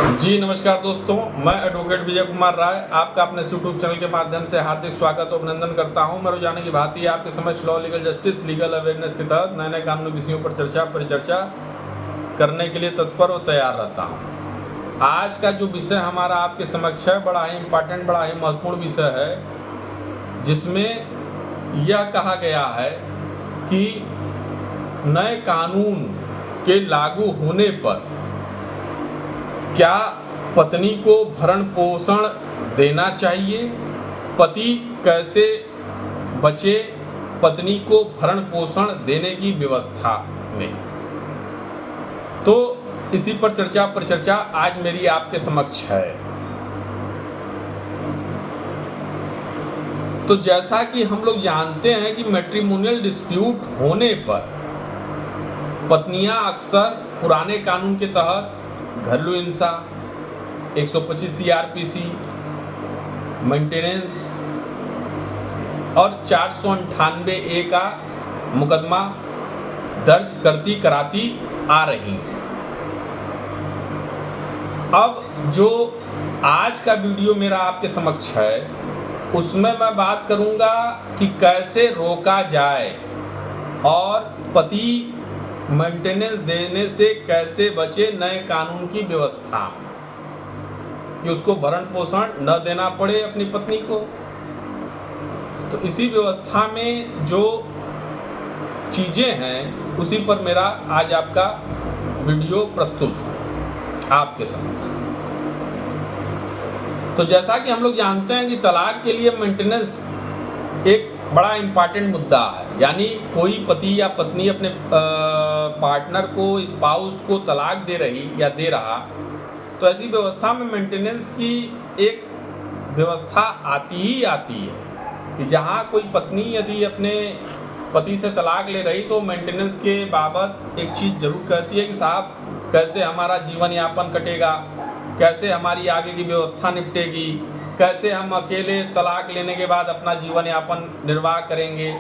जी नमस्कार दोस्तों, मैं एडवोकेट विजय कुमार राय आपका अपने यूट्यूब चैनल के माध्यम से हार्दिक स्वागत और अभिनंदन करता हूं। मैं रोजाना की भांति आपके समक्ष law legal justice legal awareness के तहत नए नए कानूनी विषयों पर परिचर्चा करने के लिए तत्पर और तैयार रहता हूं। आज का जो विषय हमारा आपके समक्ष है बड़ा ही इम्पोर्टेंट, बड़ा ही महत्वपूर्ण विषय है, जिसमें यह कहा गया है कि नए कानून के लागू होने पर क्या पत्नी को भरण पोषण देना चाहिए, पति कैसे बचे पत्नी को भरण पोषण देने की व्यवस्था में। तो इसी पर परिचर्चा आज मेरी आपके समक्ष है। तो जैसा कि हम लोग जानते हैं कि मैट्रिमोनियल डिस्प्यूट होने पर पत्नियां अक्सर पुराने कानून के तहत घरेलू हिंसा 125 CRPC, मेंटेनेंस और 498A का मुकदमा दर्ज कराती आ रही हैं। अब जो आज का वीडियो मेरा आपके समक्ष है उसमें मैं बात करूंगा कि कैसे रोका जाए और पति मेंटेनेंस देने से कैसे बचे नए कानून की व्यवस्था, कि उसको भरण पोषण न देना पड़े अपनी पत्नी को। तो इसी व्यवस्था में जो चीजें हैं उसी पर मेरा आज आपका वीडियो प्रस्तुत है आपके सामने। तो जैसा कि हम लोग जानते हैं कि तलाक के लिए मेंटेनेंस एक बड़ा इम्पॉर्टेंट मुद्दा है, यानी कोई पति या पत्नी अपने पार्टनर को, स्पाउस को तलाक दे रही या दे रहा, तो ऐसी व्यवस्था में मेंटेनेंस की एक व्यवस्था आती है कि जहां कोई पत्नी यदि अपने पति से तलाक ले रही तो मेंटेनेंस के बाबत एक चीज़ जरूर कहती है कि साहब कैसे हमारा जीवन यापन कटेगा, कैसे हमारी आगे की व्यवस्था निपटेगी, कैसे हम अकेले तलाक लेने के बाद अपना जीवन यापन निर्वाह करेंगे।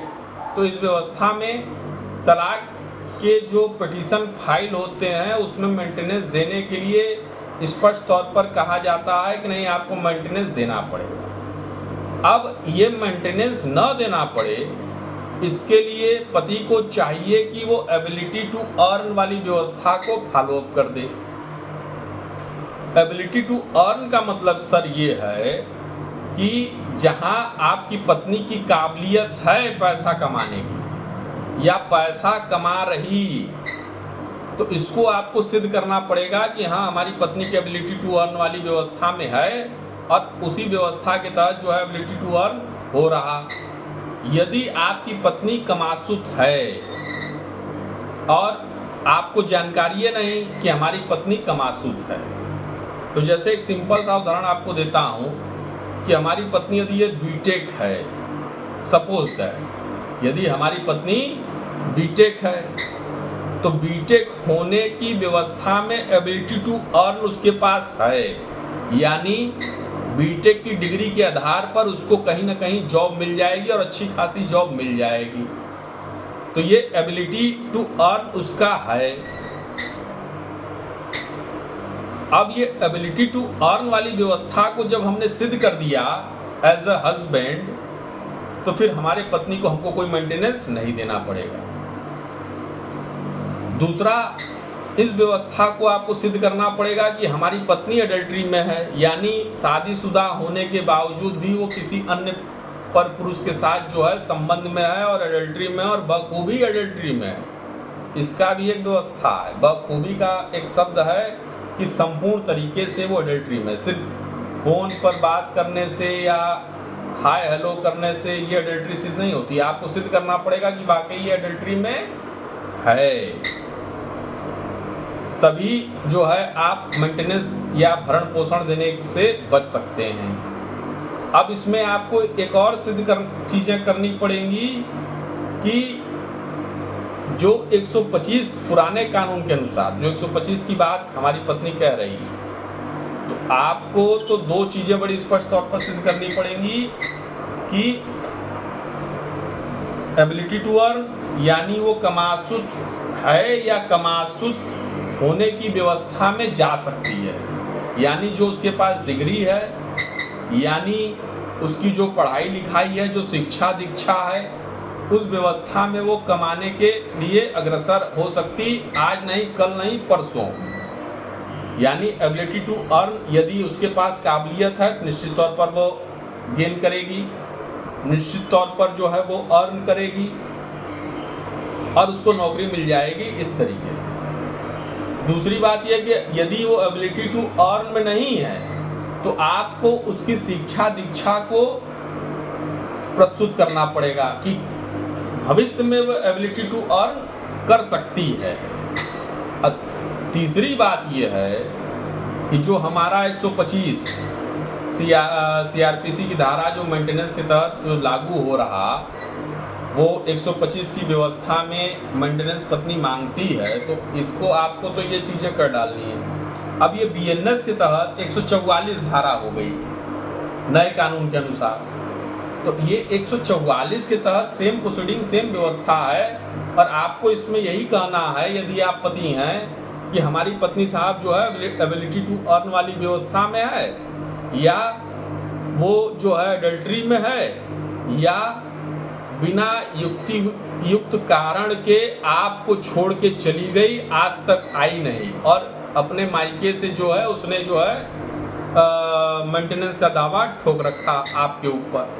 तो इस व्यवस्था में तलाक के जो पिटीशन फाइल होते हैं उसमें मेंटेनेंस देने के लिए स्पष्ट तौर पर कहा जाता है कि नहीं, आपको मेंटेनेंस देना पड़ेगा। अब ये मेंटेनेंस न देना पड़े इसके लिए पति को चाहिए कि वो एबिलिटी टू अर्न वाली व्यवस्था को फॉलो अप कर दे। एबिलिटी टू अर्न का मतलब सर ये है कि जहां आपकी पत्नी की काबिलियत है पैसा कमाने की या पैसा कमा रही, तो इसको आपको सिद्ध करना पड़ेगा कि हाँ हमारी पत्नी की एबिलिटी टू अर्न वाली व्यवस्था में है और उसी व्यवस्था के तहत जो है एबिलिटी टू अर्न हो रहा। यदि आपकी पत्नी कमासुत है और आपको जानकारी है नहीं कि हमारी पत्नी कमासुत है, तो जैसे एक सिंपल सा उदाहरण आपको देता हूँ कि हमारी पत्नी यदि ये बीटेक है, सपोज दैट यदि हमारी पत्नी बीटेक है तो बीटेक होने की व्यवस्था में एबिलिटी टू अर्न उसके पास है, यानी बीटेक की डिग्री के आधार पर उसको कहीं ना कहीं जॉब मिल जाएगी और अच्छी खासी जॉब मिल जाएगी। तो ये एबिलिटी टू अर्न उसका है। अब ये एबिलिटी टू अर्न वाली व्यवस्था को जब हमने सिद्ध कर दिया एज अ हस्बैंड, तो फिर हमारे पत्नी को हमको कोई मेंटेनेंस नहीं देना पड़ेगा। दूसरा, इस व्यवस्था को आपको सिद्ध करना पड़ेगा कि हमारी पत्नी अडल्ट्री में है, यानी शादीशुदा होने के बावजूद भी वो किसी अन्य पर पुरुष के साथ जो है संबंध में है और अडल्ट्री में और बखूबी अडल्ट्री में है। इसका भी एक व्यवस्था है। बखूबी का एक शब्द है कि संपूर्ण तरीके से वो अडल्ट्री में, सिर्फ फोन पर बात करने से या हाय हेलो करने से ये अडल्ट्री सिद्ध नहीं होती। आपको सिद्ध करना पड़ेगा कि वाकई ये अडल्ट्री में है, तभी जो है आप मेंटेनेंस या भरण पोषण देने से बच सकते हैं। अब इसमें आपको एक और सिद्ध चीजें करनी पड़ेंगी कि जो 125 पुराने कानून के अनुसार, जो 125 की बात हमारी पत्नी कह रही है, तो आपको तो दो चीजें बड़ी स्पष्ट तौर पर सिद्ध करनी पड़ेंगी कि एबिलिटी टू अर्न, यानी वो कमासुत है या कमासुत होने की व्यवस्था में जा सकती है। यानी जो उसके पास डिग्री है, यानी उसकी जो पढ़ाई लिखाई है, जो शिक्षा दीक्षा है, उस व्यवस्था में वो कमाने के लिए अग्रसर हो सकती, आज नहीं, कल नहीं, परसों। यानी एबिलिटी टू अर्न, यदि उसके पास काबिलियत है तो निश्चित तौर पर वो गेन करेगी, निश्चित तौर पर जो है वो अर्न करेगी और उसको नौकरी मिल जाएगी इस तरीके से। दूसरी बात यह कि यदि वो एबिलिटी टू अर्न में नहीं है तो आपको उसकी शिक्षा दीक्षा को प्रस्तुत करना पड़ेगा कि भविष्य में वो एबिलिटी टू अर्न कर सकती है। तीसरी बात यह है कि जो हमारा 125 CRPC की धारा जो मेंटेनेंस के तहत जो लागू हो रहा, वो 125 की व्यवस्था में मेंटेनेंस पत्नी मांगती है, तो इसको आपको तो ये चीज़ें कर डालनी है। अब ये BNS के तहत 144 धारा हो गई नए कानून के अनुसार, तो ये 144 के तहत सेम प्रोसीडिंग, सेम व्यवस्था है। और आपको इसमें यही कहना है, यदि आप पति हैं, कि हमारी पत्नी साहब जो है एबिलिटी टू अर्न वाली व्यवस्था में है, या वो जो है अडल्ट्री में है, या बिना युक्त कारण के आपको छोड़ के चली गई, आज तक आई नहीं, और अपने मायके से जो है उसने जो है मेंटेनेंस का दावा ठोक रखा आपके ऊपर।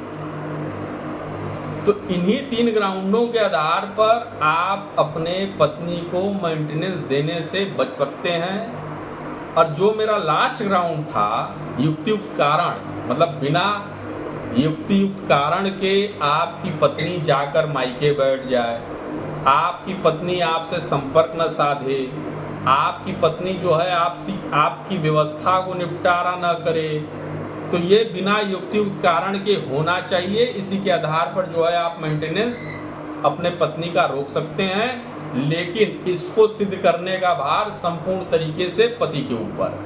तो इन्हीं 3 ग्राउंडों के आधार पर आप अपने पत्नी को मेंटेनेंस देने से बच सकते हैं। और जो मेरा लास्ट ग्राउंड था, युक्तियुक्त कारण, मतलब बिना युक्तियुक्त कारण के आपकी पत्नी जाकर मायके बैठ जाए, आपकी पत्नी आपसे संपर्क न साधे, आपकी पत्नी जो है आपकी व्यवस्था को निपटारा न करे, तो ये बिना युक्तियुक्त कारण के होना चाहिए। इसी के आधार पर जो है आप मेंटेनेंस अपने पत्नी का रोक सकते हैं, लेकिन इसको सिद्ध करने का भार संपूर्ण तरीके से पति के ऊपर।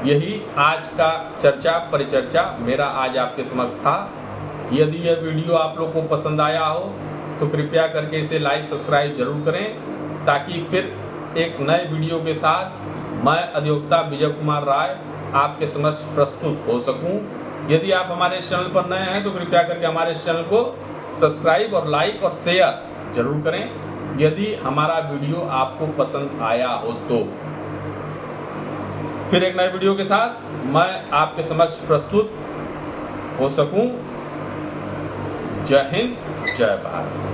यही आज का परिचर्चा मेरा आज आपके समक्ष था। यदि यह वीडियो आप लोग को पसंद आया हो तो कृपया करके इसे लाइक सब्सक्राइब जरूर करें, ताकि फिर एक नए वीडियो के साथ मैं अधिवक्ता विजय कुमार राय आपके समक्ष प्रस्तुत हो सकूं। यदि आप हमारे इस चैनल पर नए हैं तो कृपया करके हमारे इस चैनल को सब्सक्राइब और लाइक और शेयर जरूर करें, यदि हमारा वीडियो आपको पसंद आया हो तो। फिर एक नए वीडियो के साथ मैं आपके समक्ष प्रस्तुत हो सकूं। जय हिंद, जय भारत।